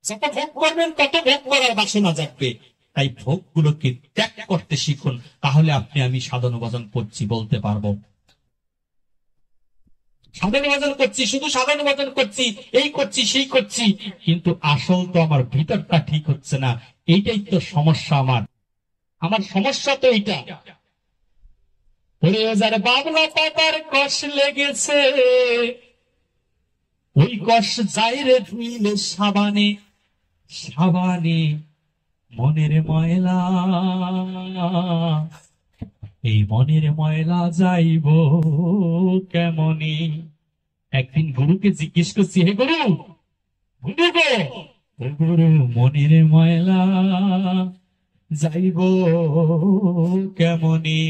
যত ভোগ করবেন তত ভোগ করার বাসনা জাগবে। তাই ভোগগুলোকে ত্যাগ করতে শিখুন, তাহলে আপনি আমি সাধন ভজন করছি বলতে পারবো। সাধন ভজন করছি, শুধু সাধন ভজন করছি, এই করছি সেই করছি, কিন্তু আসল তো আমার ভিতরটা ঠিক হচ্ছে না। এইটাই তো সমস্যা আমার। আমার সমস্যা তো এইটা। ওরে যার বাবলা পাতার কষ লেগেছে, ওই কষ যাইরে ধুইলে সাবানে, সাবানে মনের ময়লা, এই মনের ময়লা যাইব কেমনে। একদিন গুরুকে জিজ্ঞেস করছি, হে গুরু, গুরু গো, ও গুরু, মনের ময়লা যাইব কেমনে?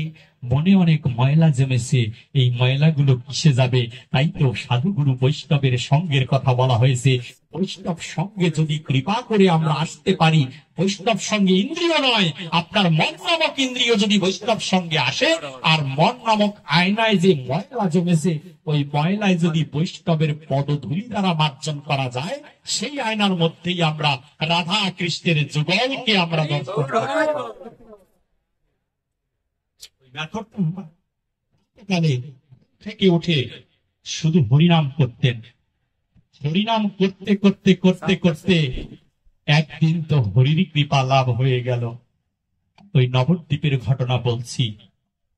মনে অনেক ময়লা জমেছে, এই ময়লাগুলো কিসে যাবে? তাই তো সাধুগুরু বৈষ্ণবের সঙ্গের কথা বলা হয়েছে। বৈষ্ণব সঙ্গে যদি কৃপা করে আমরা আসতে পারি, বৈষ্ণব সঙ্গে ইন্দ্রিয় নয়, আপনার মন নামক ইন্দ্রিয় যদি বৈষ্ণব সঙ্গে আসে, আর মন নামক আয়নায় যে ময়লা জমেছে, ওই ময়লায় যদি বৈষ্ণবের পদধূলি দ্বারা মার্জন করা যায়, সেই আয়নার মধ্যেই আমরা রাধা কৃষ্ণের যুগলকে আমরা দর্শন করব। থেকে উঠে শুধু হরিনাম করতেন। হরিনাম করতে করতে করতে করতে একদিন তো হরির কৃপা লাভ হয়ে গেল। ওই নবদ্বীপের ঘটনা বলছি।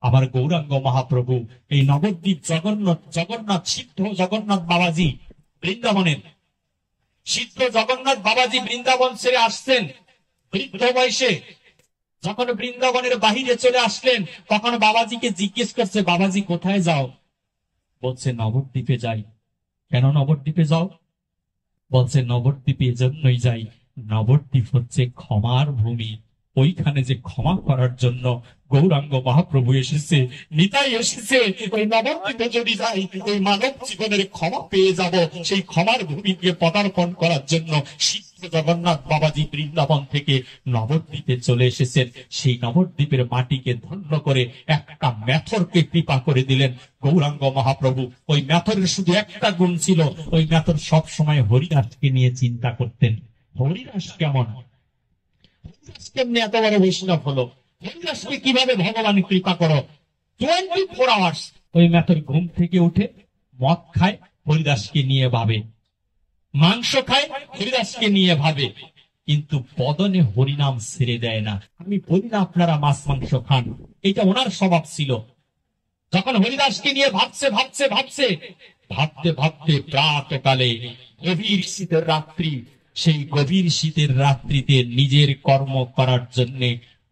আমার গৌরাঙ্গ মহাপ্রভু এই নবদ্বীপ জগন্নাথ জগন্নাথ সিদ্ধ জগন্নাথ বাবাজি বৃন্দাবনের সিদ্ধ জগন্নাথ বাবাজি বৃন্দাবন ছেড়ে আসছেন বৃদ্ধ বয়সে। যখন বৃন্দাবনের বাহিরে চলে আসলেন, তখন বাবাজিকে জিজ্ঞেস করছে, বাবাজি কোথায় যাও? বলছে নবদ্বীপে যাই। কেন নবদ্বীপে যাও? বলছে নবদ্বীপে এজন্যই যাই, নবদ্বীপ হচ্ছে ক্ষমার ভূমি। ওইখানে যে ক্ষমা করার জন্য গৌরাঙ্গ মহাপ্রভু এসেছে, নিতাই এসেছে। ওই নবদ্বীপে যদি যাই, ওই মানব জীবনের ক্ষমা পেয়ে যাব। সেই ক্ষমার ভূমিকে পদার্পণ করার জন্য সিদ্ধ জগন্নাথ বাবাজি বৃন্দাবন থেকে নবদ্বীপে চলে এসেছেন। সেই নবদ্বীপের মাটিকে ধন্য করে একটা মেথরকে কৃপা করে দিলেন গৌরাঙ্গ মহাপ্রভু। ওই মেথরের শুধু একটা গুণ ছিল, ওই মেথর সব সময় হরিদাসকে নিয়ে চিন্তা করতেন। হরিদাস কেমন, হরিদাস কেমনি এত বড় বৈষ্ণব হলো, হরিদাসকে কিভাবে ভগবান কৃপা করো। 24 আওয়ার্স ওই মেথর ঘুম থেকে উঠে মদ খায়, হরিদাসকে নিয়ে ভাবে, মাংস খায়, হরিদাসকে নিয়ে ভাবে, কিন্তু বদনে হরিনাম ছেড়ে দেয় না। আমি বলি না আপনারা মাছ মাংস খান, এটা ওনার স্বভাব ছিল। যখন হরিদাসকে নিয়ে ভাবছে ভাবছে ভাবছে ভাবতে ভাবতে প্রাতকালে গভীর শীতের রাত্রি, সেই গভীর শীতের রাত্রিতে নিজের কর্ম করার জন্য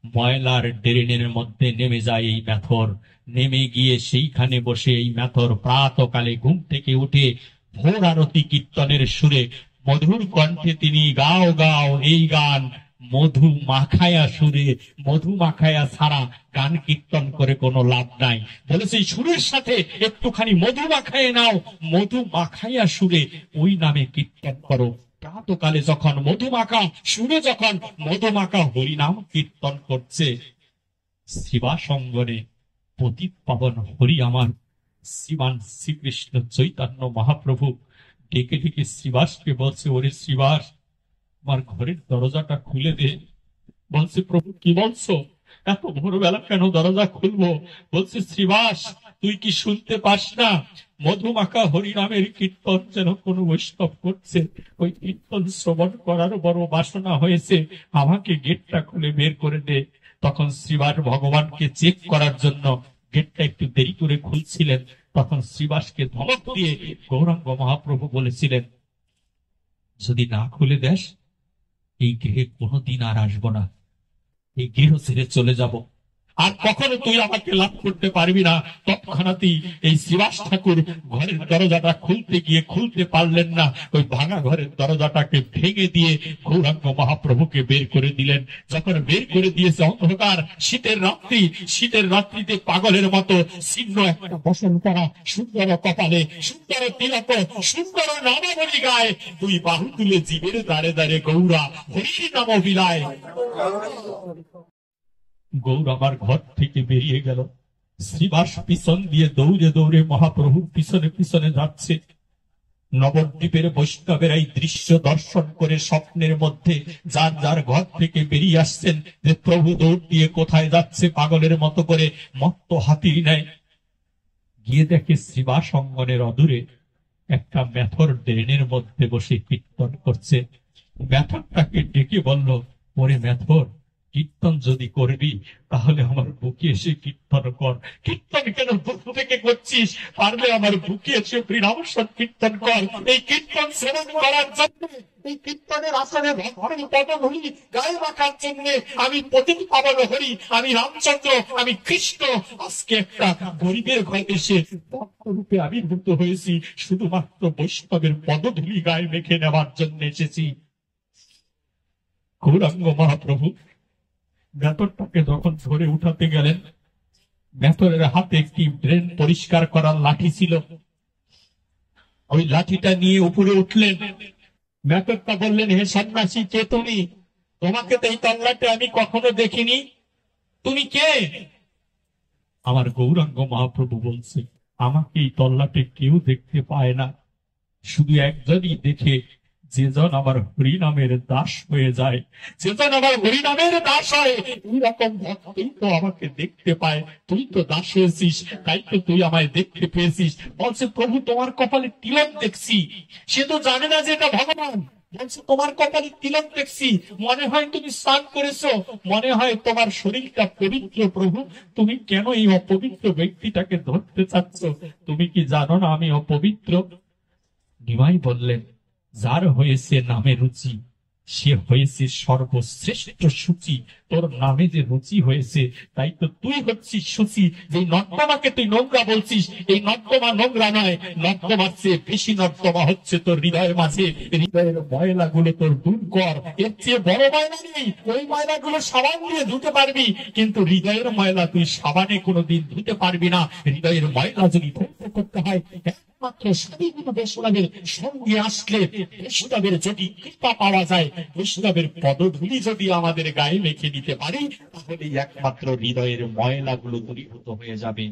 ময়লার ড্রেনের মধ্যে নেমে যায় এই মেথর। নেমে গিয়ে সেইখানে বসে এই মেথর প্রাতকালে ঘুম থেকে উঠে ভোর আরতি কীর্তনের সুরে মধুর কণ্ঠে তিনি গাও গাও এই গান, মধু মাখায়া সুরে। মধু মাখায়া ছাড়া গান কীর্তন করে কোনো লাভ নাই। বলেছে সুরের সাথে একটুখানি মধু মাখায় নাও, মধু মাখাইয়া সুরে ওই নামে কীর্তন করো। প্রাতকালে যখন মধুমাখা সুরে, যখন মধুমাখা হরিনাম কীর্তন করছে, শিবাসঙ্গনে পতিত পাবন হরি আমার শ্রীমান শ্রীকৃষ্ণ চৈতন্য মহাপ্রভু ডেকে ডেকে শ্রীবাসকে বলছে, ওরে শ্রীবাস, আমার ঘরের দরজাটা খুলে দে। বলছে, প্রভু কি বলছো, এত ভোরবেলা কেন দরজা খুলবো? বলছে, শ্রীবাস, তুই কি শুনতে পাস না মধুমাখা হরিনামের কীর্তন যেন কোন বৈষ্ণব করছে? ওই কীর্তন শ্রবণ করার বড় বাসনা হয়েছে, আমাকে গেটটা খুলে বের করে দে। তখন শ্রীবাস ভগবানকে চেক করার জন্য গেটটা একটু দেরি করে খুলছিলেন। তখন শ্রীবাসকে ধমক দিয়ে গৌরাঙ্গ মহাপ্রভু বলেছিলেন, যদি না খুলে দেস, এই গৃহে কোনোদিন আর আসবো না, এই গৃহ ছেড়ে চলে যাব, আর কখনো তুই আমাকে লাভ করতে পারবি না। তৎক্ষণাৎই এই শ্রীবাস ঠাকুর ঘরের দরজাটা খুলতে গিয়ে খুলতে পারলেন না, ওই ভাঙা ঘরের দরজাটাকে ভেঙে দিয়ে গৌরাঙ্গ মহাপ্রভুকে বের করে দিলেন। যখন বের করে দিয়েছে, অন্ধকার শীতের রাত্রি, শীতের রাত্রিতে পাগলের মতো ছিন্ন একটা বসন করা, সুন্দর কপালে সুন্দর তিলক, সুন্দর নামাবলী গায়ে, দুই বাহু তুলে জীবের দাঁড়ে দাঁড়ে গৌরা হরি নাম বিলায়। গৌর আমার ঘর থেকে বেরিয়ে গেল। শ্রীবাস পিছন দিয়ে দৌড়ে দৌড়ে মহাপ্রভুর পিছনে পিছনে যাচ্ছে। নবদ্বীপের বৈষ্ণবের এই দৃশ্য দর্শন করে স্বপ্নের মধ্যে যার যার ঘর থেকে বেরিয়ে আসছেন যে প্রভু দৌড় দিয়ে কোথায় যাচ্ছে পাগলের মতো করে, মত্ত হাতির নেয়। গিয়ে দেখে শ্রীবাস অঙ্গনের অদূরে একটা মেথর ড্রেনের মধ্যে বসে কীর্তন করছে। মেথরটাকে ডেকে বলল, ওরে মেথর, কীর্তন যদি করবি তাহলে আমার বুকে এসে কীর্তন কর। কীর্তন কেন বুক থেকে করছিস? পারলে আমার বুকে এসে হরিনাম কীর্তন কর। এই কীর্তন শ্রবণ করার জন্য, এই কীর্তনের আসলে ভগবানের পদধূলি গায়ে রাখার জন্য আমি পতিত পাবন হরি, আমি রামচন্দ্র, আমি কৃষ্ণ আজকে একটা গরিবের ঘরে এসে রূপে আবির্ভূত হয়েছি, শুধুমাত্র বৈষ্ণবের পদধূলি গায়ে মেখে নেওয়ার জন্য এসেছি। গৌরাঙ্গ মহাপ্রভু মেথরটাকে যখন ধরে উঠাতে গেলেন, মেথরের হাতে একটি ড্রেন পরিষ্কার করার লাঠি ছিল, ওই লাঠিটা নিয়ে উপরে উঠলেন। মেথরটা বললেন, হে সন্ন্যাসী, কে তুমি? তোমাকে তো এই তল্লাটে আমি কখনো দেখিনি, তুমি কে? আমার গৌরাঙ্গ মহাপ্রভু বলছে, আমাকে এই তল্লাটে কেউ দেখতে পায় না, শুধু একজনই দেখে, যেজন আমার হরিনামের দাস হয়ে যায়, যেজন আমার হরিনামের দাস হয়, এইরকম ভক্তই তো আমাকে দেখতে পায়। তুই তো দাস হয়েছিস, তাই তো তুই আমায় দেখতে পেয়েছিস। বলছে, প্রভু তোমার কপালে তিলক দেখছি। সে তো জানে না যে এটা ভগবান। বলছে, তোমার কপালে তিলক দেখছি, মনে হয় তুমি স্নান করেছো, মনে হয় তোমার শরীরটা পবিত্র। প্রভু, তুমি কেন এই অপবিত্র ব্যক্তিটাকে ধরতে চাচ্ছ? তুমি কি জানো না আমি অপবিত্র? নিমাই বললেন, যার হয়েছে নামে রুচি, সে হয়েছে সর্বশ্রেষ্ঠ সূচি। তোর নামে যে রুচি হয়েছে, তাই তো তুই হচ্ছিস সূচি। যে নর্দমাকে তুই নোংরা বলছিস, এই নর্দমা নোংরা নয়, নর্দমার চেয়ে বেশি নর্দমা হচ্ছে তোর হৃদয়ের মাঝে। হৃদয়ের ময়লাগুলো তোর দূর কর। এর চেয়ে বড় ময়লা নেই। ওই ময়লাগুলো সাবান দিয়ে ধুতে পারবি, কিন্তু হৃদয়ের ময়লা তুই সাবানে কোনোদিন ধুতে পারবি না। হৃদয়ের ময়লা যদি ধুতে করতে হয়, একমাত্র স্বাধীন বৈষ্ণবের সঙ্গে আসলে, বৈষ্ণবের যদি কৃপা পাওয়া যায়, বৈষ্ণবের পদধূলি যদি আমাদের গায়ে মেখে নিতে পারি, তাহলে একমাত্র হৃদয়ের ময়লাগুলো দূরীভূত হয়ে যাবে।